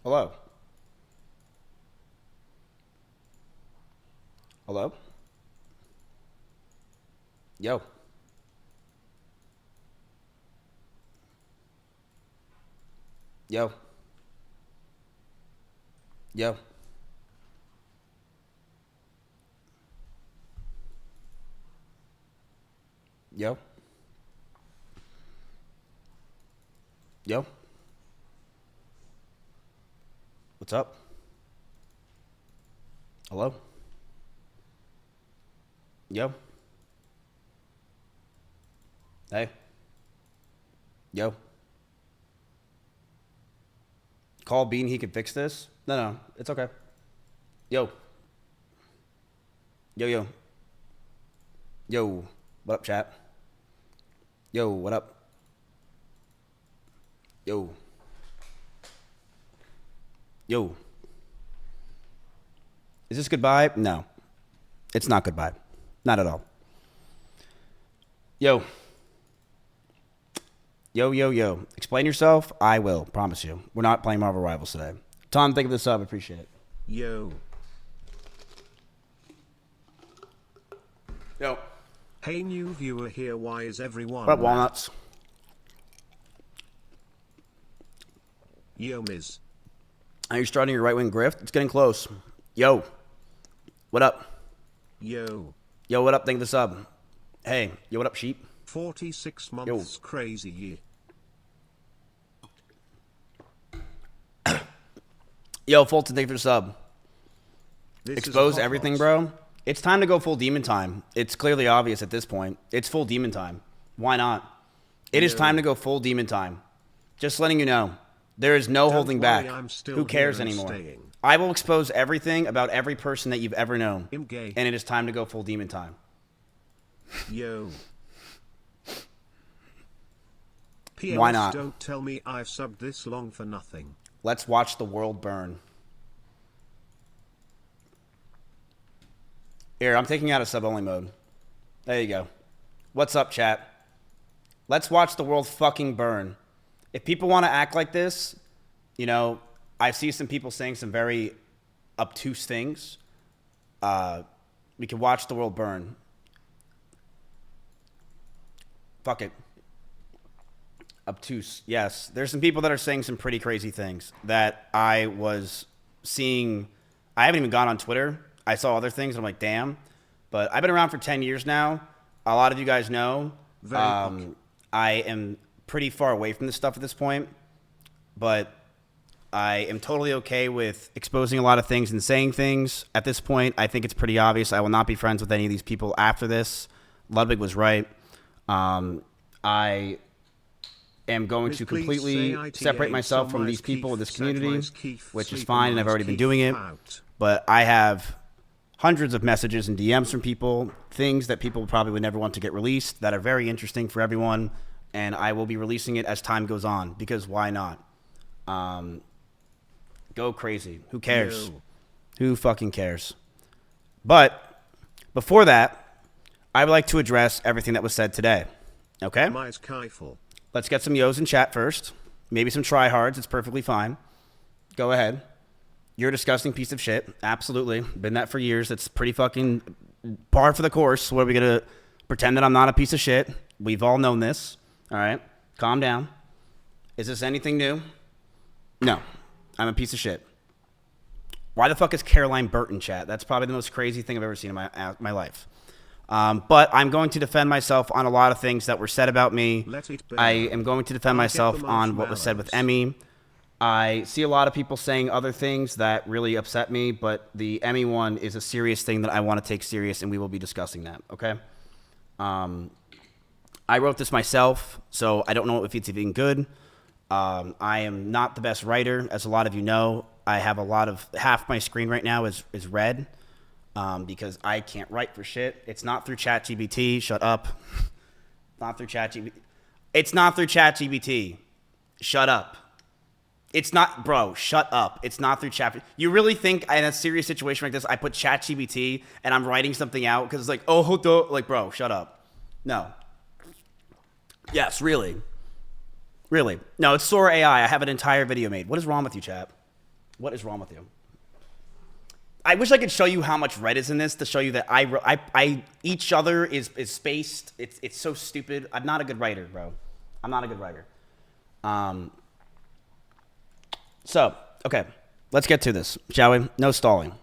Hello? Hello? Yo. Yo. Yo. Yo. Yo. What's up? Hello? Yo. Hey. Yo. Call Bean, he can fix this? No, it's okay. Yo. Yo, yo. Yo. What up, chat? Yo, what up? Yo. Yo. Is this goodbye? No. It's not goodbye. Not at all. Yo. Yo, yo, yo. Explain yourself. I will. Promise you. We're not playing Marvel Rivals today. Tom, think of this up. Appreciate it. Yo. Yo. Hey, new viewer here. Why is everyone... What up, Walnuts? Yo, Miz. Are you starting your right-wing grift? It's getting close. Yo. What up? Yo. Yo, what up? Think of this up. Hey. Yo, what up, sheep? 46 months. Yo. Crazy year. Yo, Fulton, thank you for the sub. Expose everything, bro. It's time to go full demon time. It's clearly obvious at this point. It's full demon time. Why not? It is time to go full demon time. Just letting you know. There is no holding back. Who cares anymore? I will expose everything about every person that you've ever known. And it is time to go full demon time. Yo. Why not? Don't tell me I've subbed this long for nothing. Let's watch the world burn. Here, I'm taking out a sub-only mode. There you go. What's up, chat? Let's watch the world fucking burn. If people want to act like this, you know, I see some people saying some very obtuse things. We can watch the world burn. Fuck it. Obtuse, yes. There's some people that are saying some pretty crazy things that I was seeing. I haven't even gone on Twitter. I saw other things, and I'm like, damn. But I've been around for 10 years now. A lot of you guys know. I am pretty far away from this stuff at this point. But I am totally okay with exposing a lot of things and saying things. At this point, I think it's pretty obvious. I will not be friends with any of these people after this. Ludwig was right. I am going to completely separate myself from these people in this community, which is fine, and I've already been doing it. But I have hundreds of messages and DMs from people, things that people probably would never want to get released that are very interesting for everyone, and I will be releasing it as time goes on, because why not? Go crazy. Who cares? Yo. Who fucking cares? But before that, I would like to address everything that was said today. Okay? Let's get some yos in chat first. Maybe some tryhards. It's perfectly fine. Go ahead. You're a disgusting piece of shit. Absolutely. Been that for years. It's pretty fucking par for the course. What are we going to pretend that I'm not a piece of shit? We've all known this. All right? Calm down. Is this anything new? No. I'm a piece of shit. Why the fuck is Caroline Burton chat? That's probably the most crazy thing I've ever seen in my life. But I'm going to defend myself on a lot of things that were said about me. I am going to defend myself on what was said with Emmy. I see a lot of people saying other things that really upset me, but the Emmy one is a serious thing that I want to take serious, and we will be discussing that, okay? I wrote this myself, so I don't know if it's even good. I am not the best writer, as a lot of you know. I have a lot of, half my screen right now is red. Because I can't write for shit. It's not through ChatGPT. Shut up. Not through ChatGPT. It's not through ChatGPT. Shut up. It's not, bro, shut up. It's not through Chat. You really think in a serious situation like this, I put ChatGPT and I'm writing something out because it's like, oh, like, bro, shut up. No. Yes, really. Really. No, it's Sora AI. I have an entire video made. What is wrong with you, chat? What is wrong with you? I wish I could show you how much red is in this to show you that I each other is spaced. It's so stupid. I'm not a good writer, bro. I'm not a good writer. So, okay. Let's get to this, shall we? No stalling.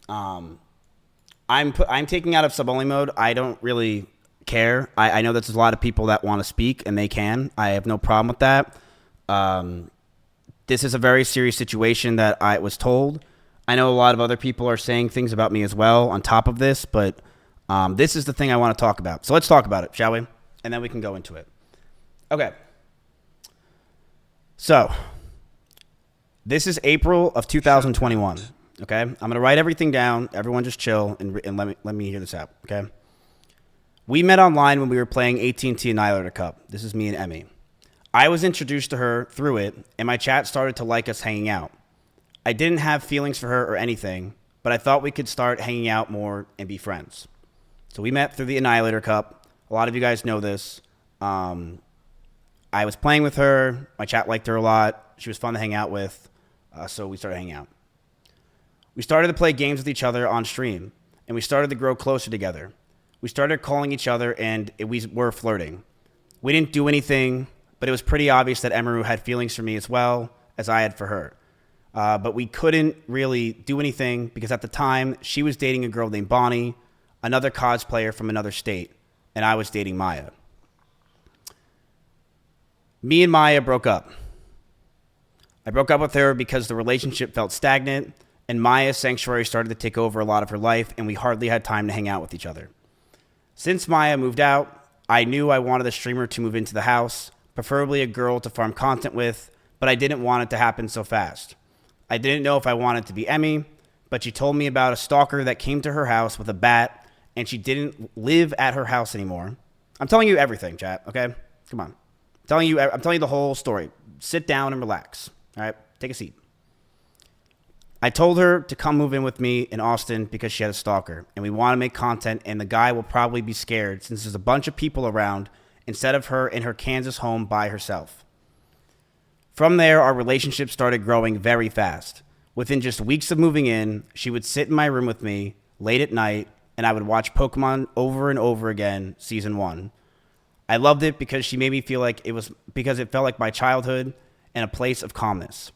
I'm taking out of sub-only mode. I don't really care. I know there's a lot of people that want to speak, and they can. I have no problem with that. This is a very serious situation that I was told. I know a lot of other people are saying things about me as well on top of this, but this is the thing I want to talk about. So let's talk about it, shall we? And then we can go into it. Okay. So this is April of 2021. Okay, I'm gonna write everything down. Everyone, just chill and let me hear this out. Okay. We met online when we were playing AT&T Annihilator Cup. This is me and Emmy. I was introduced to her through it, and my chat started to like us hanging out. I didn't have feelings for her or anything, but I thought we could start hanging out more and be friends. So we met through the Annihilator Cup. A lot of you guys know this. I was playing with her. My chat liked her a lot. She was fun to hang out with, so we started hanging out. We started to play games with each other on stream, and we started to grow closer together. We started calling each other, and we were flirting. We didn't do anything, but it was pretty obvious that Emiru had feelings for me as well as I had for her. But we couldn't really do anything because at the time, she was dating a girl named Bonnie, another cosplayer from another state, and I was dating Maya. Me and Maya broke up. I broke up with her because the relationship felt stagnant, and Maya's sanctuary started to take over a lot of her life, and we hardly had time to hang out with each other. Since Maya moved out, I knew I wanted a streamer to move into the house, preferably a girl to farm content with, but I didn't want it to happen so fast. I didn't know if I wanted to be Emmy, but she told me about a stalker that came to her house with a bat, and she didn't live at her house anymore. I'm telling you everything, chat, okay? Come on. I'm telling you the whole story. Sit down and relax, all right? Take a seat. I told her to come move in with me in Austin because she had a stalker, and we want to make content, and the guy will probably be scared since there's a bunch of people around instead of her in her Kansas home by herself. From there, our relationship started growing very fast. Within just weeks of moving in, she would sit in my room with me late at night, and I would watch Pokemon over and over again, Season 1. I loved it because she made me feel like because it felt like my childhood and a place of calmness.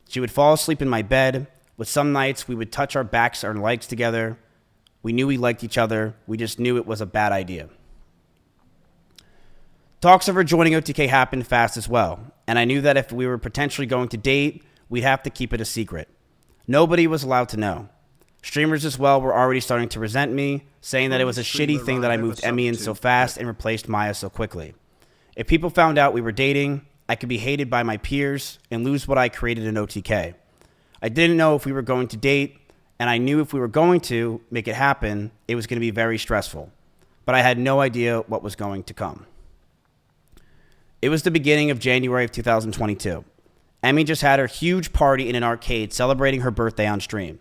She would fall asleep in my bed. With some nights, we would touch our backs or legs together. We knew we liked each other. We just knew it was a bad idea. Talks of her joining OTK happened fast as well, and I knew that if we were potentially going to date, we'd have to keep it a secret. Nobody was allowed to know. Streamers as well were already starting to resent me, saying that it was a shitty thing that I moved Emmy in so fast and replaced Maya so quickly. If people found out we were dating, I could be hated by my peers and lose what I created in OTK. I didn't know if we were going to date, and I knew if we were going to make it happen, it was going to be very stressful. But I had no idea what was going to come. It was the beginning of January of 2022. Emmy just had her huge party in an arcade celebrating her birthday on stream.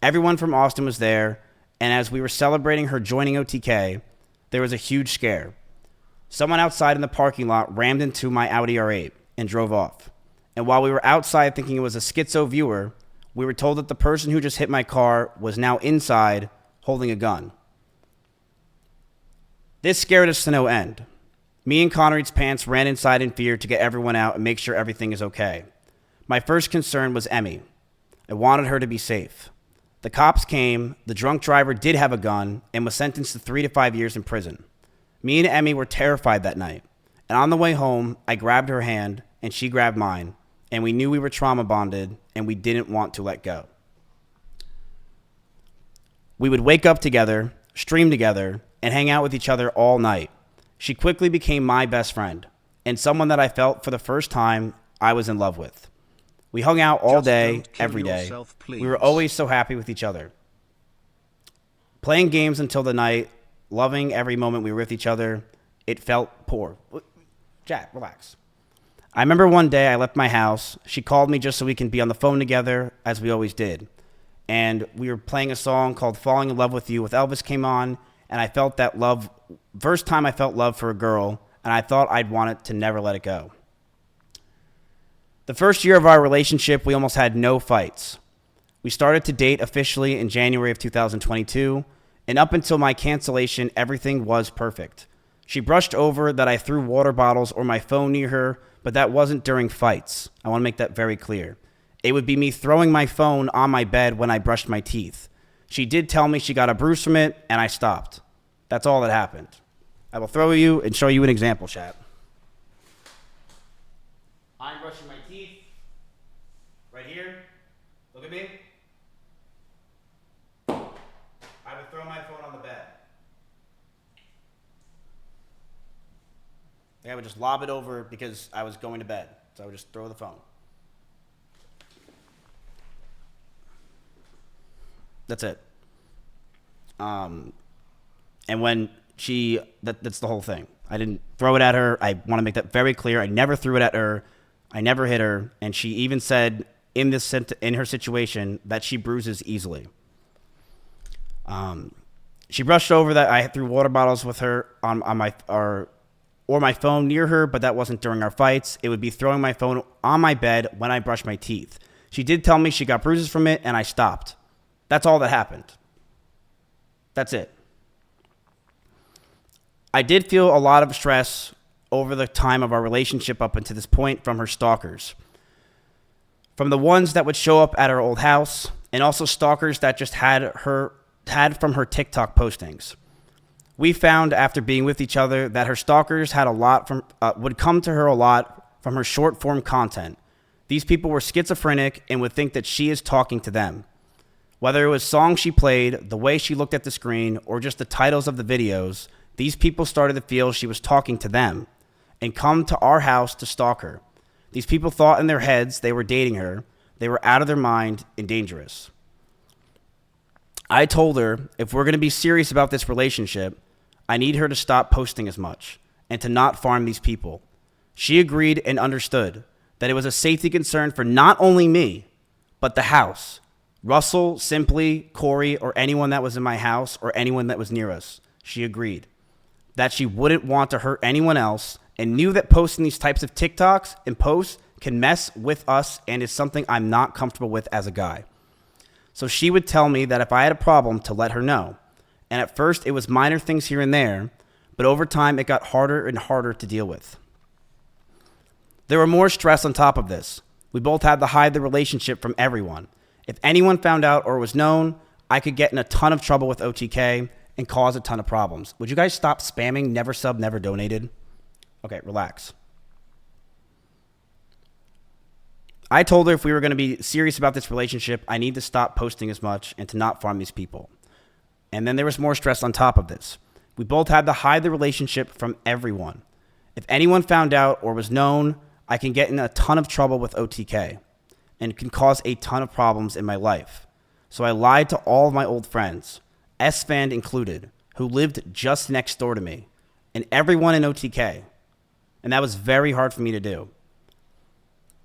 Everyone from Austin was there, and as we were celebrating her joining OTK, there was a huge scare. Someone outside in the parking lot rammed into my Audi R8 and drove off. And while we were outside thinking it was a schizo viewer, we were told that the person who just hit my car was now inside holding a gun. This scared us to no end. Me and Connery's pants ran inside in fear to get everyone out and make sure everything is okay. My first concern was Emmy. I wanted her to be safe. The cops came, the drunk driver did have a gun, and was sentenced to 3 to 5 years in prison. Me and Emmy were terrified that night, and on the way home, I grabbed her hand, and she grabbed mine, and we knew we were trauma bonded, and we didn't want to let go. We would wake up together, stream together, and hang out with each other all night. She quickly became my best friend, and someone that I felt for the first time I was in love with. We hung out all day, every day. We were always so happy with each other. Playing games until the night, loving every moment we were with each other, it felt poor. Jack, relax. I remember one day I left my house. She called me just so we can be on the phone together, as we always did. And we were playing a song called Falling in Love with You with Elvis came on, and I felt that love, first time I felt love for a girl, and I thought I'd want it to never let it go. The first year of our relationship, we almost had no fights. We started to date officially in January of 2022, and up until my cancellation, everything was perfect. She brushed over that I threw water bottles or my phone near her, but that wasn't during fights. I want to make that very clear. It would be me throwing my phone on my bed when I brushed my teeth. She did tell me she got a bruise from it, and I stopped. That's all that happened. I will throw you and show you an example, chat. I'm brushing my teeth. Right here. Look at me. I would throw my phone on the bed. I would just lob it over because I was going to bed. So I would just throw the phone. That's it. And when that's the whole thing. I didn't throw it at her. I want to make that very clear. I never threw it at her. I never hit her. And she even said in her situation that she bruises easily. She brushed over that I threw water bottles with her on my phone near her, but that wasn't during our fights. It would be throwing my phone on my bed when I brushed my teeth. She did tell me she got bruises from it, and I stopped. That's all that happened. That's it. I did feel a lot of stress over the time of our relationship up until this point from her stalkers. From the ones that would show up at her old house, and also stalkers that just had from her TikTok postings. We found after being with each other that her stalkers had would come to her a lot from her short form content. These people were schizophrenic and would think that she is talking to them. Whether it was songs she played, the way she looked at the screen, or just the titles of the videos, these people started to feel she was talking to them and come to our house to stalk her. These people thought in their heads they were dating her. They were out of their mind and dangerous. I told her if we're going to be serious about this relationship, I need her to stop posting as much and to not farm these people. She agreed and understood that it was a safety concern for not only me, but the house. Russell, Simply, Corey, or anyone that was in my house or anyone that was near us. She agreed that she wouldn't want to hurt anyone else and knew that posting these types of TikToks and posts can mess with us and is something I'm not comfortable with as a guy. So she would tell me that if I had a problem to let her know. And at first it was minor things here and there, but over time it got harder and harder to deal with. There were more stress on top of this. We both had to hide the relationship from everyone. If anyone found out or was known, I could get in a ton of trouble with OTK and cause a ton of problems. Would you guys stop spamming never sub, never donated? Okay, relax. I told her if we were going to be serious about this relationship, I need to stop posting as much and to not farm these people. And then there was more stress on top of this. We both had to hide the relationship from everyone. If anyone found out or was known, I can get in a ton of trouble with OTK and can cause a ton of problems in my life. So I lied to all of my old friends, S-Fan included, who lived just next door to me, and everyone in OTK. And that was very hard for me to do.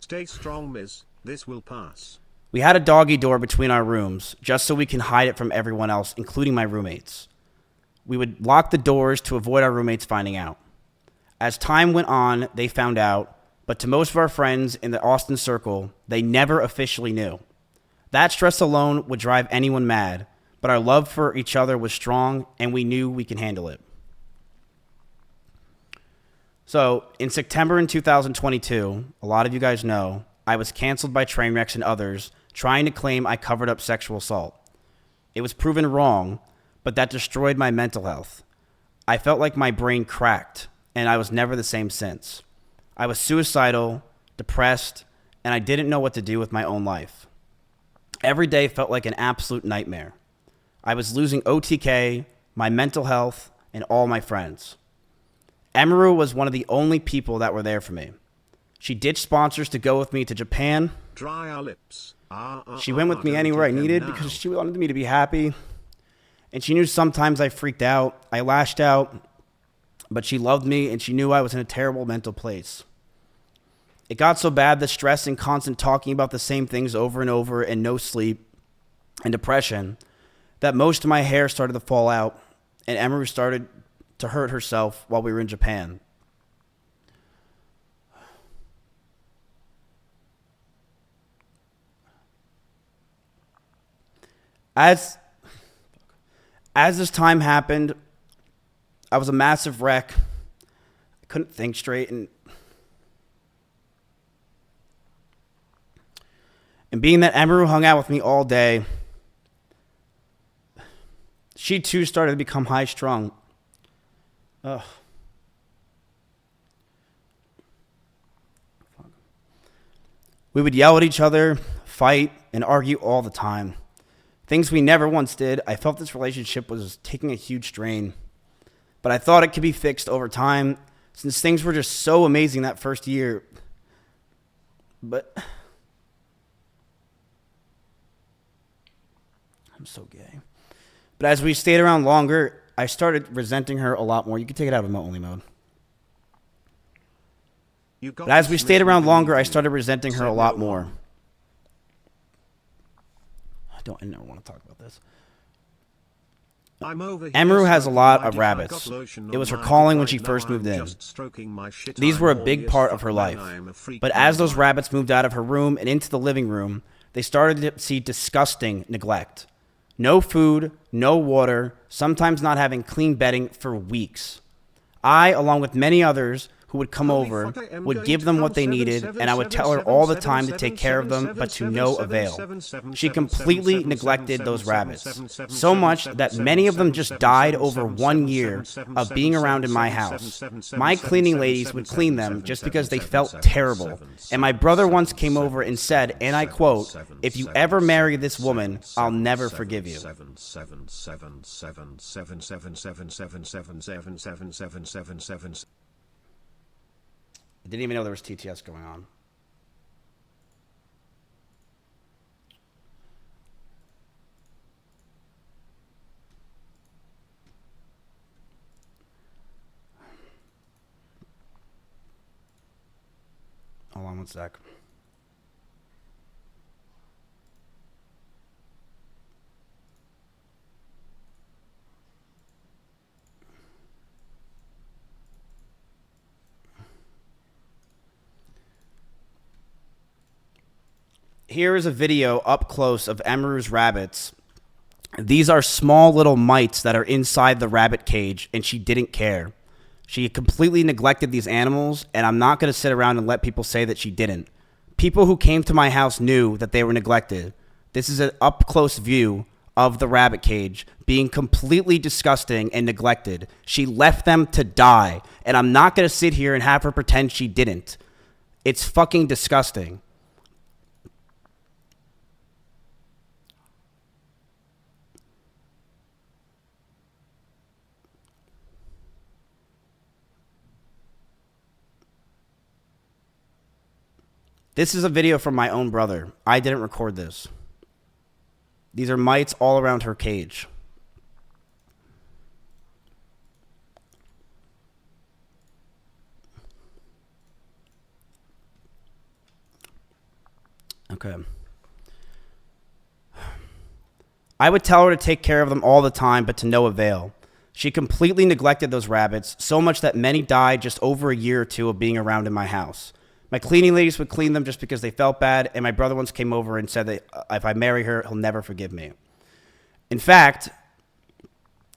Stay strong, Miz. This will pass. We had a doggy door between our rooms just so we can hide it from everyone else, including my roommates. We would lock the doors to avoid our roommates finding out. As time went on, they found out, but to most of our friends in the Austin circle, they never officially knew. That stress alone would drive anyone mad, but our love for each other was strong and we knew we could handle it. So in September in 2022, a lot of you guys know, I was canceled by Trainwrecks and others trying to claim I covered up sexual assault. It was proven wrong, but that destroyed my mental health. I felt like my brain cracked, and I was never the same since. I was suicidal, depressed, and I didn't know what to do with my own life. Every day felt like an absolute nightmare. I was losing OTK, my mental health, and all my friends. Emiru was one of the only people that were there for me. She ditched sponsors to go with me to Japan. Dry our lips. She went with me anywhere I needed because she wanted me to be happy. And she knew sometimes I freaked out. I lashed out. But she loved me and she knew I was in a terrible mental place. It got so bad that stress and constant talking about the same things over and over and no sleep and depression that most of my hair started to fall out and Emiru started to hurt herself while we were in Japan. As this time happened, I was a massive wreck. I couldn't think straight, and being that Emiru hung out with me all day, she too started to become high-strung. Ugh. We would yell at each other, fight, and argue all the time. Things we never once did. I felt this relationship was taking a huge strain. But I thought it could be fixed over time, since things were just so amazing that first year. But I'm so gay. But as we stayed around longer, I started resenting her a lot more. You can take it out of remote-only mode. But as we stayed around longer, I started resenting her a lot more. I never want to talk about this. Emiru has a lot of rabbits. It was her calling when she first moved in. These were a big part of her life. But as those rabbits moved out of her room and into the living room, they started to see disgusting neglect. No food, no water, sometimes not having clean bedding for weeks. I, along with many others who would come over, would give them what they needed, and I would tell her all the time to take care of them, but to no avail. She completely neglected those rabbits, so much that many of them just died over 1 year of being around in my house. My cleaning ladies would clean them just because they felt terrible, and my brother once came over and said, and I quote, "If you ever marry this woman, I'll never forgive you." I didn't even know there was TTS going on. Hold on one sec. Here is a video up close of Emiru's rabbits. These are small little mites that are inside the rabbit cage, and she didn't care. She completely neglected these animals, and I'm not going to sit around and let people say that she didn't. People who came to my house knew that they were neglected. This is an up-close view of the rabbit cage being completely disgusting and neglected. She left them to die, and I'm not going to sit here and have her pretend she didn't. It's fucking disgusting. This is a video from my own brother. I didn't record this. These are mites all around her cage. Okay. I would tell her to take care of them all the time, but to no avail. She completely neglected those rabbits, so much that many died just over a year or two of being around in my house. My cleaning ladies would clean them just because they felt bad, and my brother once came over and said that if I marry her, he'll never forgive me. In fact,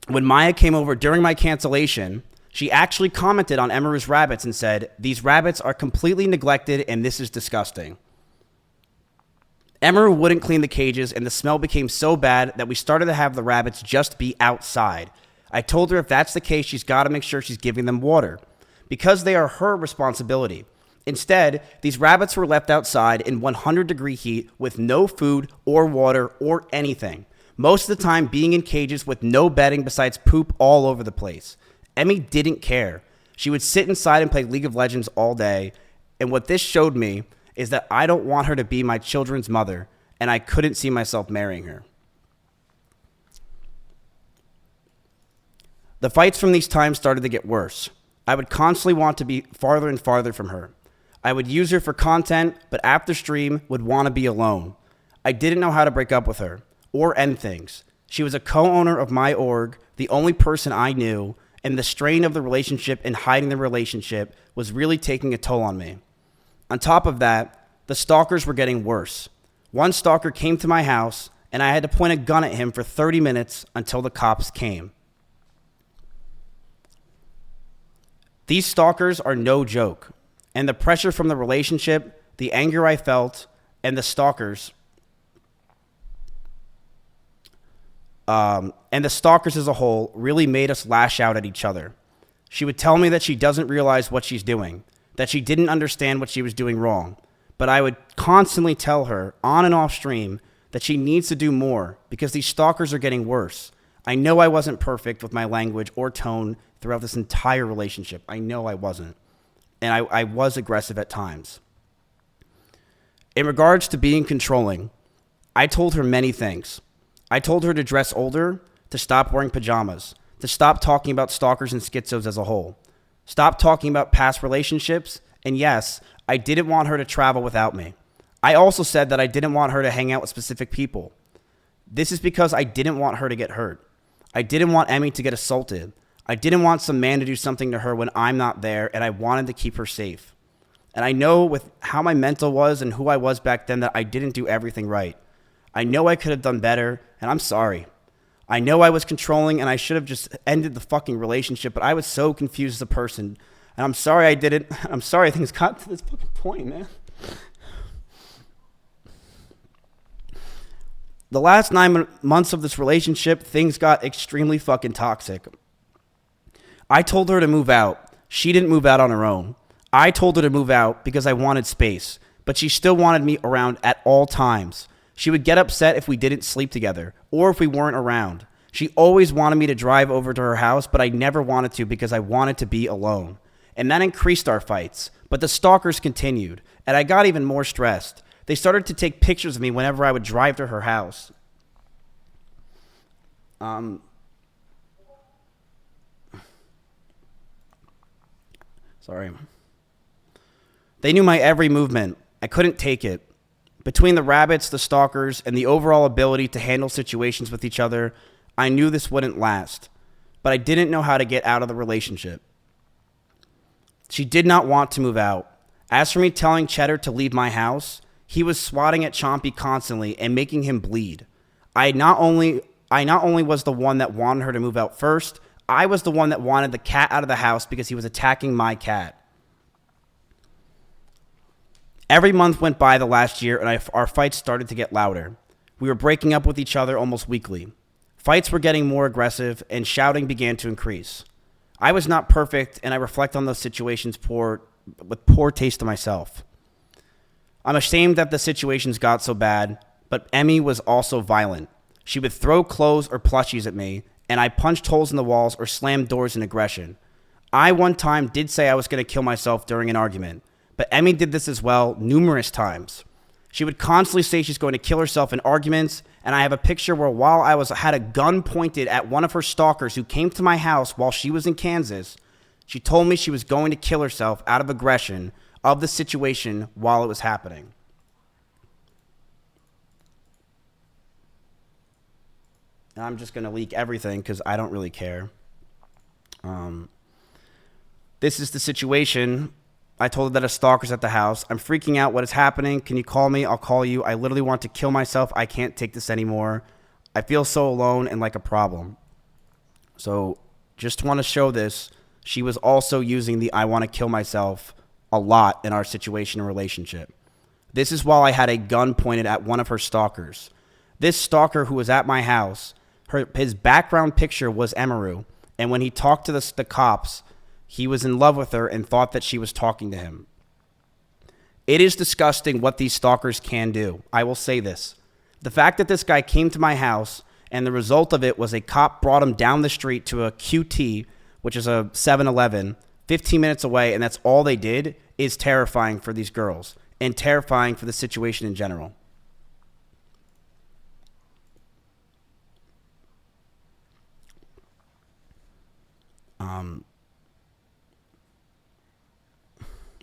when Maya came over during my cancellation, she actually commented on Emiru's rabbits and said, "These rabbits are completely neglected, and this is disgusting." Emiru wouldn't clean the cages, and the smell became so bad that we started to have the rabbits just be outside. I told her if that's the case, she's got to make sure she's giving them water, because they are her responsibility. Instead, these rabbits were left outside in 100-degree heat with no food or water or anything. Most of the time being in cages with no bedding besides poop all over the place. Emmy didn't care. She would sit inside and play League of Legends all day. And what this showed me is that I don't want her to be my children's mother, and I couldn't see myself marrying her. The fights from these times started to get worse. I would constantly want to be farther and farther from her. I would use her for content, but after stream would want to be alone. I didn't know how to break up with her or end things. She was a co-owner of my org, the only person I knew, and the strain of the relationship and hiding the relationship was really taking a toll on me. On top of that, the stalkers were getting worse. One stalker came to my house and I had to point a gun at him for 30 minutes until the cops came. These stalkers are no joke, and the pressure from the relationship, the anger I felt, and the stalkers as a whole really made us lash out at each other. She would tell me that she doesn't realize what she's doing, that she didn't understand what she was doing wrong, but I would constantly tell her on and off stream that she needs to do more because these stalkers are getting worse. I know I wasn't perfect with my language or tone throughout this entire relationship. I know I wasn't, and I was aggressive at times. In regards to being controlling, I told her many things. I told her to dress older, to stop wearing pajamas, to stop talking about stalkers and schizos as a whole, stop talking about past relationships, and yes, I didn't want her to travel without me. I also said that I didn't want her to hang out with specific people. This is because I didn't want her to get hurt. I didn't want Emmy to get assaulted. I didn't want some man to do something to her when I'm not there, and I wanted to keep her safe. And I know with how my mental was and who I was back then that I didn't do everything right. I know I could have done better, and I'm sorry. I know I was controlling, and I should have just ended the fucking relationship, but I was so confused as a person. And I'm sorry I did it. I'm sorry things got to this fucking point, man. The last 9 months of this relationship, things got extremely fucking toxic. I told her to move out. She didn't move out on her own. I told her to move out because I wanted space, but she still wanted me around at all times. She would get upset if we didn't sleep together or if we weren't around. She always wanted me to drive over to her house, but I never wanted to because I wanted to be alone. And that increased our fights, but the stalkers continued, and I got even more stressed. They started to take pictures of me whenever I would drive to her house. Sorry. They knew my every movement. I couldn't take it. Between the rabbits, the stalkers, and the overall ability to handle situations with each other, I knew this wouldn't last. But I didn't know how to get out of the relationship. She did not want to move out. As for me telling Cheddar to leave my house, he was swatting at Chompy constantly and making him bleed. I not only was the one that wanted her to move out first, I was the one that wanted the cat out of the house because he was attacking my cat. Every month went by the last year, and our fights started to get louder. We were breaking up with each other almost weekly. Fights were getting more aggressive, and shouting began to increase. I was not perfect, and I reflect on those situations with poor taste to myself. I'm ashamed that the situations got so bad, but Emmy was also violent. She would throw clothes or plushies at me, and I punched holes in the walls or slammed doors in aggression. I one time did say I was going to kill myself during an argument, but Emmy did this as well numerous times. She would constantly say she's going to kill herself in arguments, and I have a picture where while I had a gun pointed at one of her stalkers who came to my house while she was in Kansas, she told me she was going to kill herself out of aggression of the situation while it was happening. And I'm just going to leak everything because I don't really care. This is the situation. I told her that a stalker's at the house. I'm freaking out. What is happening? Can you call me? I'll call you. I literally want to kill myself. I can't take this anymore. I feel so alone and like a problem. So just want to show this. She was also using the I want to kill myself a lot in our situation and relationship. This is while I had a gun pointed at one of her stalkers. This stalker who was at my house, his background picture was Emiru. And when he talked to the cops, he was in love with her and thought that she was talking to him. It is disgusting what these stalkers can do. I will say this. The fact that this guy came to my house and the result of it was a cop brought him down the street to a QT, which is a 7-Eleven, 15 minutes away, and that's all they did, is terrifying for these girls and terrifying for the situation in general.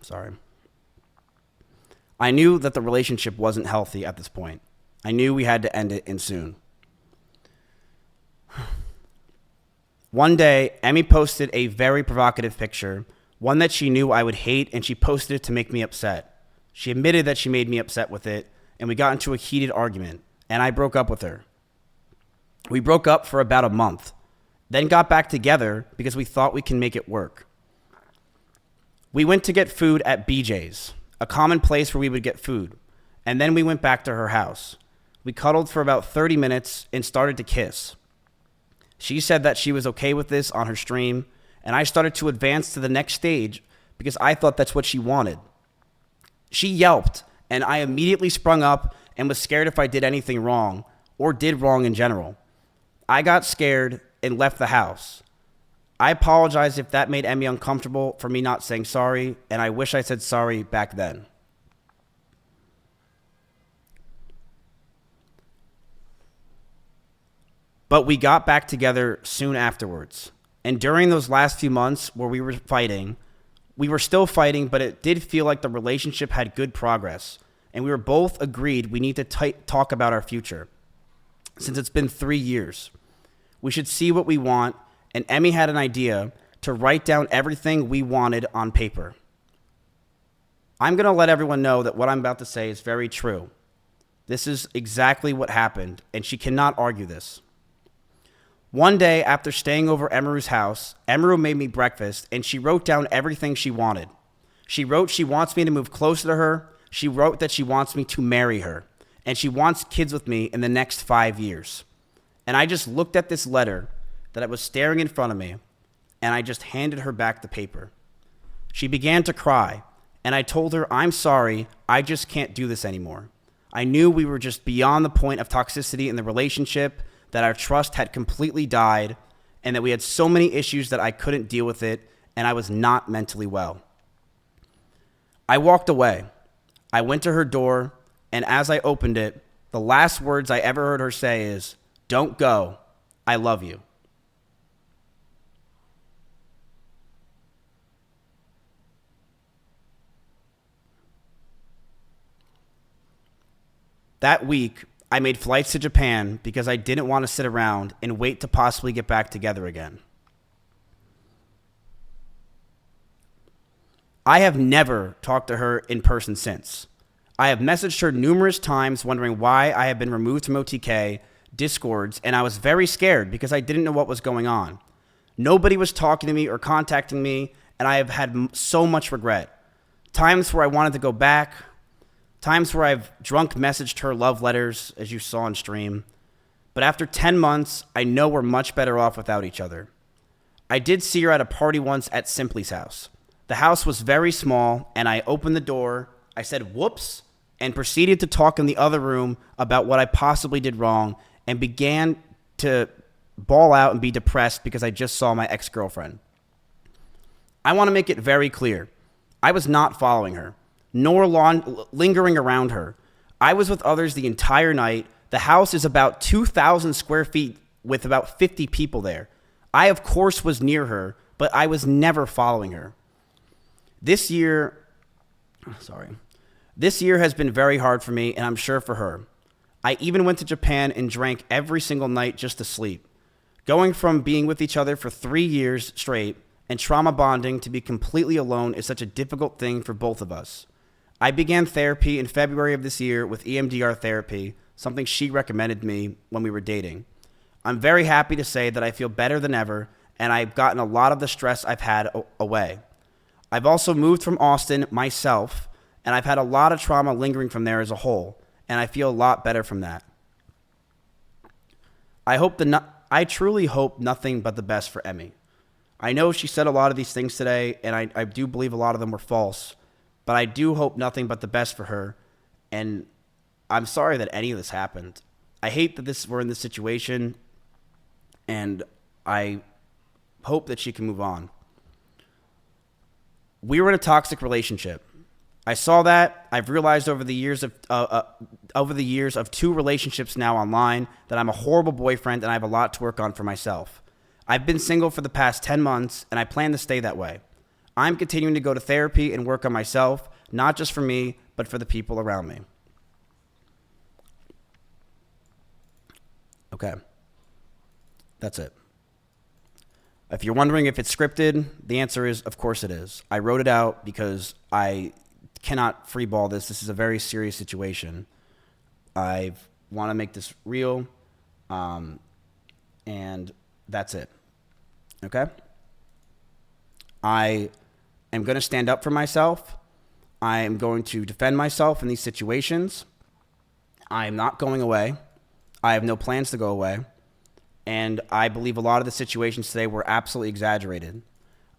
Sorry. I knew that the relationship wasn't healthy at this point. I knew we had to end it and soon. One day, Emmy posted a very provocative picture, one that she knew I would hate, and she posted it to make me upset. She admitted that she made me upset with it, and we got into a heated argument. and I broke up with her. We broke up for about a month, then got back together because we thought we can make it work. We went to get food at BJ's, a common place where we would get food, and then we went back to her house. We cuddled for about 30 minutes and started to kiss. She said that she was okay with this on her stream, and I started to advance to the next stage because I thought that's what she wanted. She yelped, and I immediately sprung up and was scared if I did anything wrong or did wrong in general. I got scared and left the house. I apologize if that made Emmy uncomfortable for me not saying sorry, and I wish I said sorry back then. But we got back together soon afterwards. And during those last few months where we were still fighting, but it did feel like the relationship had good progress. And we were both agreed we need to talk about our future. Since it's been 3 years, we should see what we want. And Emmy had an idea to write down everything we wanted on paper. I'm going to let everyone know that what I'm about to say is very true. This is exactly what happened, and she cannot argue this. One day, after staying over Emiru's house, Emiru made me breakfast, and she wrote down everything she wanted. She wrote she wants me to move closer to her. She wrote that she wants me to marry her, and she wants kids with me in the next 5 years. And I just looked at this letter that was staring in front of me, and I just handed her back the paper. She began to cry, and I told her, I'm sorry, I just can't do this anymore. I knew we were just beyond the point of toxicity in the relationship, that our trust had completely died, and that we had so many issues that I couldn't deal with it, and I was not mentally well. I walked away. I went to her door, and as I opened it, the last words I ever heard her say is, "Don't go. I love you." That week, I made flights to Japan because I didn't want to sit around and wait to possibly get back together again. I have never talked to her in person since. I have messaged her numerous times wondering why I have been removed from OTK, Discords, and I was very scared because I didn't know what was going on. Nobody was talking to me or contacting me, and I have had so much regret. Times where I wanted to go back, times where I've drunk messaged her love letters, as you saw on stream. But after 10 months, I know we're much better off without each other. I did see her at a party once at Simply's house. The house was very small, and I opened the door, I said whoops, and proceeded to talk in the other room about what I possibly did wrong, and began to bawl out and be depressed because I just saw my ex-girlfriend. I want to make it very clear. I was not following her, nor lingering around her. I was with others the entire night. The house is about 2,000 square feet with about 50 people there. I, of course, was near her, but I was never following her. This year has been very hard for me, and I'm sure for her. I even went to Japan and drank every single night just to sleep. Going from being with each other for 3 years straight and trauma bonding to be completely alone is such a difficult thing for both of us. I began therapy in February of this year with EMDR therapy, something she recommended me when we were dating. I'm very happy to say that I feel better than ever, and I've gotten a lot of the stress I've had away. I've also moved from Austin myself, and I've had a lot of trauma lingering from there as a whole, and I feel a lot better from that. I truly hope nothing but the best for Emmy. I know she said a lot of these things today, and I do believe a lot of them were false, but I do hope nothing but the best for her, and I'm sorry that any of this happened. I hate that we're in this situation, and I hope that she can move on. We were in a toxic relationship. I saw that. I've realized over the years of 2 relationships now online that I'm a horrible boyfriend and I have a lot to work on for myself. I've been single for the past 10 months and I plan to stay that way. I'm continuing to go to therapy and work on myself, not just for me, but for the people around me. Okay. That's it. If you're wondering if it's scripted, the answer is, of course it is. I wrote it out because I cannot freeball this. This is a very serious situation. I've want to make this real. And that's it. Okay? I am going to stand up for myself. I am going to defend myself in these situations. I am not going away. I have no plans to go away. And I believe a lot of the situations today were absolutely exaggerated.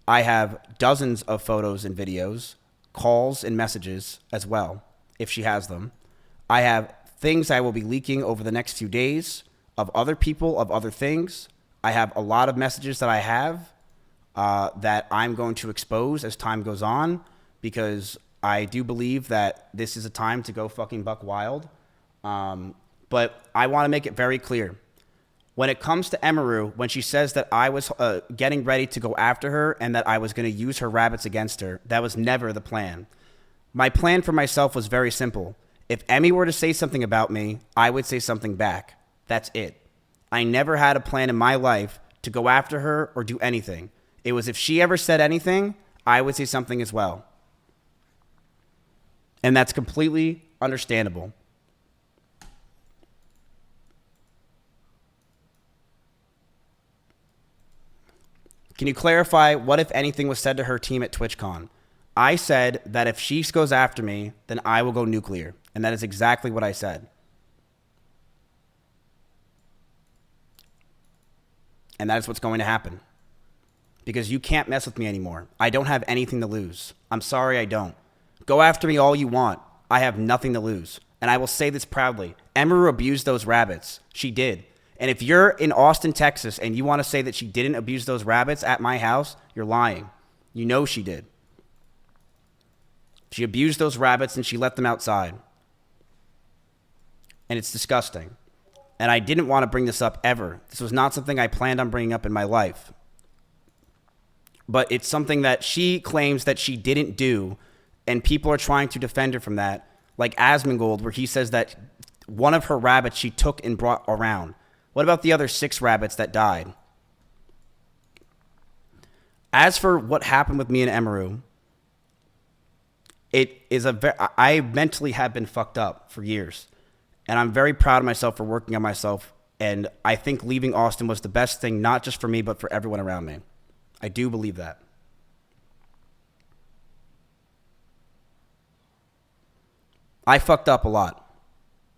I have dozens of photos and videos, calls and messages as well, if she has them. I have things I will be leaking over the next few days of other people, of other things. I have a lot of messages that I have that I'm going to expose as time goes on, because I do believe that this is a time to go fucking buck wild. But I want to make it very clear. When it comes to Emiru, when she says that I was getting ready to go after her and that I was going to use her rabbits against her, that was never the plan. My plan for myself was very simple. If Emmy were to say something about me, I would say something back. That's it. I never had a plan in my life to go after her or do anything. It was if she ever said anything, I would say something as well. And that's completely understandable. Can you clarify what, if anything, was said to her team at TwitchCon? I said that if she goes after me, then I will go nuclear. And that is exactly what I said. And that is what's going to happen. Because you can't mess with me anymore. I don't have anything to lose. I'm sorry, I don't. Go after me all you want. I have nothing to lose. And I will say this proudly. Emiru abused those rabbits. She did. And if you're in Austin, Texas, and you want to say that she didn't abuse those rabbits at my house, you're lying. You know she did. She abused those rabbits and she let them outside. And it's disgusting. And I didn't want to bring this up ever. This was not something I planned on bringing up in my life. But it's something that she claims that she didn't do, and people are trying to defend her from that, like Asmongold, where he says that one of her rabbits she took and brought around. What about the other 6 rabbits that died? As for what happened with me and Emiru, I mentally have been fucked up for years. And I'm very proud of myself for working on myself. And I think leaving Austin was the best thing, not just for me, but for everyone around me. I do believe that. I fucked up a lot.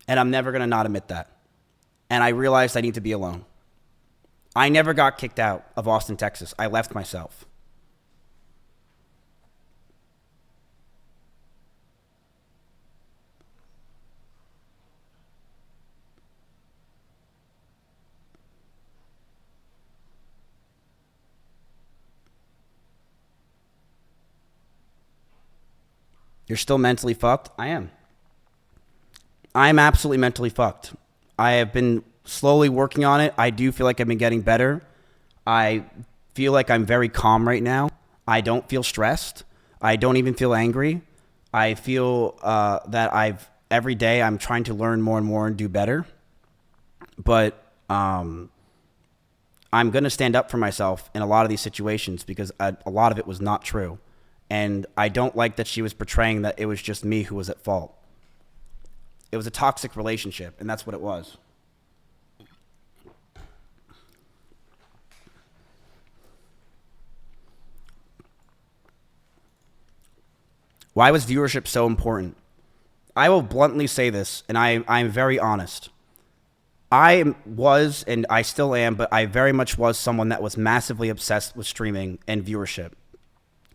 And I'm never going to not admit that. And I realized I need to be alone. I never got kicked out of Austin, Texas. I left myself. You're still mentally fucked? I am. I am absolutely mentally fucked. I have been slowly working on it. I do feel like I've been getting better. I feel like I'm very calm right now. I don't feel stressed. I don't even feel angry. I feel that every day I'm trying to learn more and more and do better. But I'm going to stand up for myself in a lot of these situations, because a lot of it was not true. And I don't like that she was portraying that it was just me who was at fault. It was a toxic relationship, and that's what it was. Why was viewership so important? I will bluntly say this, and I'm very honest. I was, and I still am, but I very much was someone that was massively obsessed with streaming and viewership.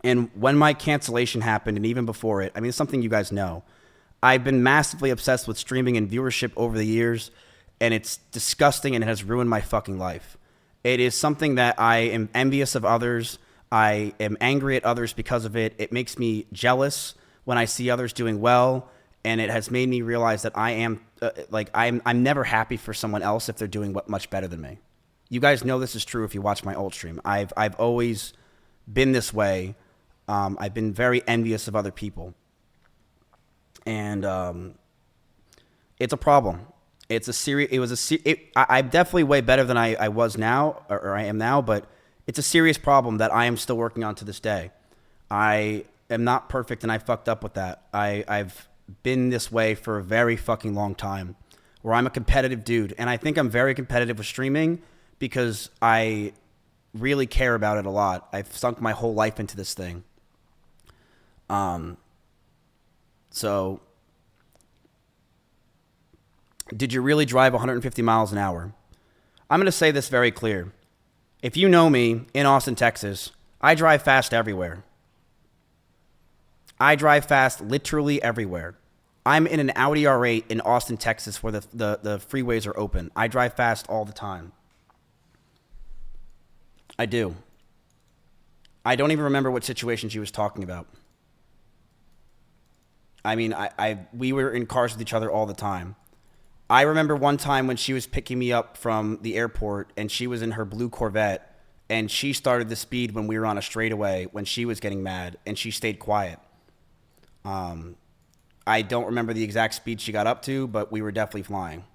And when my cancellation happened, and even before it, I mean, it's something you guys know. I've been massively obsessed with streaming and viewership over the years, and it's disgusting, and it has ruined my fucking life. It is something that I am envious of others. I am angry at others because of it. It makes me jealous when I see others doing well, and it has made me realize that I am I'm never happy for someone else if they're doing much better than me. You guys know this is true if you watch my old stream. I've always been this way. I've been very envious of other people. And it's a problem. I'm definitely way better than I was now, or I am now, but it's a serious problem that I am still working on to this day. I am not perfect, and I fucked up with that. I've been this way for a very fucking long time, where I'm a competitive dude. And I think I'm very competitive with streaming because I really care about it a lot. I've sunk my whole life into this thing. So did you really drive 150 miles an hour? I'm going to say this very clear. If you know me in Austin, Texas, I drive fast everywhere. I drive fast literally everywhere. I'm in an Audi R8 in Austin, Texas, where the freeways are open. I drive fast all the time. I do. I don't even remember what situation she was talking about. I mean, we were in cars with each other all the time. I remember one time when she was picking me up from the airport and she was in her blue Corvette and she started the speed when we were on a straightaway when she was getting mad and she stayed quiet. I don't remember the exact speed she got up to, but we were definitely flying.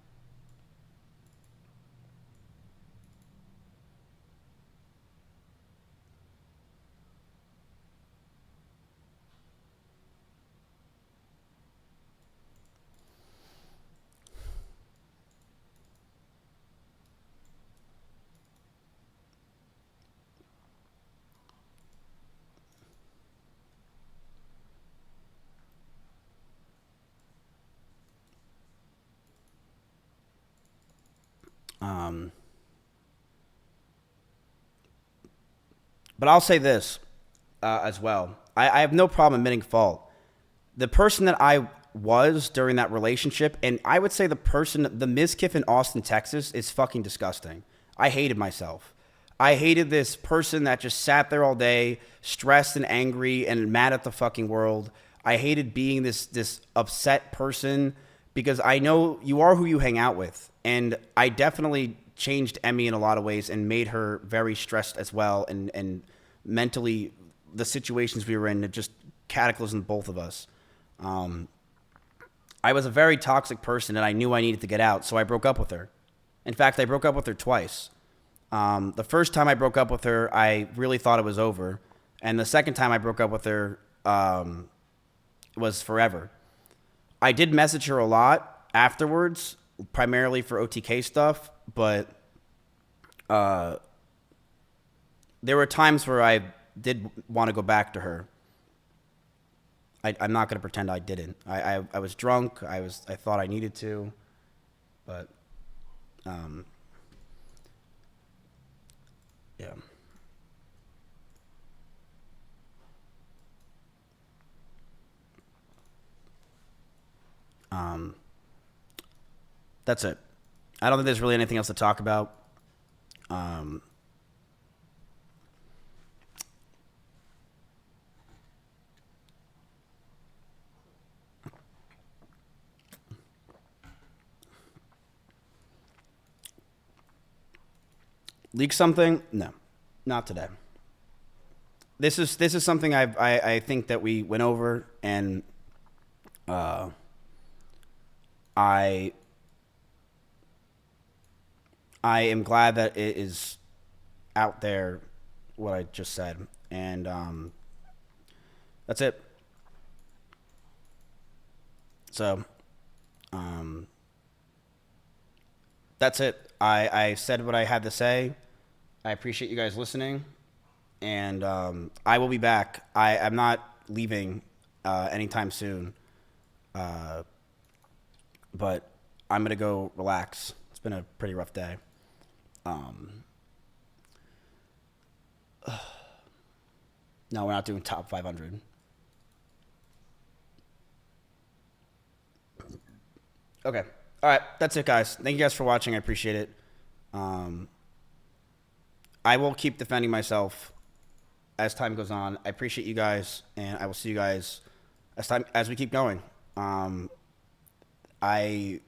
But I'll say this as well. I have no problem admitting fault. The person that I was during that relationship, and I would say the Mizkif in Austin, Texas, is fucking disgusting. I hated myself. I hated this person that just sat there all day, stressed and angry and mad at the fucking world. I hated being this upset person because I know you are who you hang out with. And I definitely changed Emmy in a lot of ways and made her very stressed as well. And mentally, the situations we were in, it just cataclysmed both of us. I was a very toxic person and I knew I needed to get out, so I broke up with her. In fact, I broke up with her twice. The first time I broke up with her, I really thought it was over. And the second time I broke up with her was forever. I did message her a lot afterwards, primarily for OTK stuff, but there were times where I did want to go back to her. I'm not going to pretend I didn't. I was drunk. I thought I needed to, but yeah. That's it. I don't think there's really anything else to talk about. Leak something? No, not today. This is something I think that we went over, and I am glad that it is out there, what I just said, and that's it. So, that's it. I said what I had to say. I appreciate you guys listening, and I will be back. I'm not leaving anytime soon, but I'm going to go relax. It's been a pretty rough day. No, we're not doing top 500. Okay. All right. That's it, guys. Thank you guys for watching. I appreciate it. I will keep defending myself as time goes on. I appreciate you guys, and I will see you guys as we keep going. I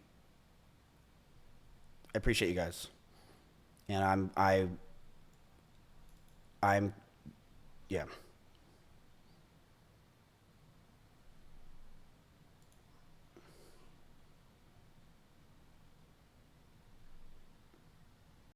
appreciate you guys, and I'm yeah.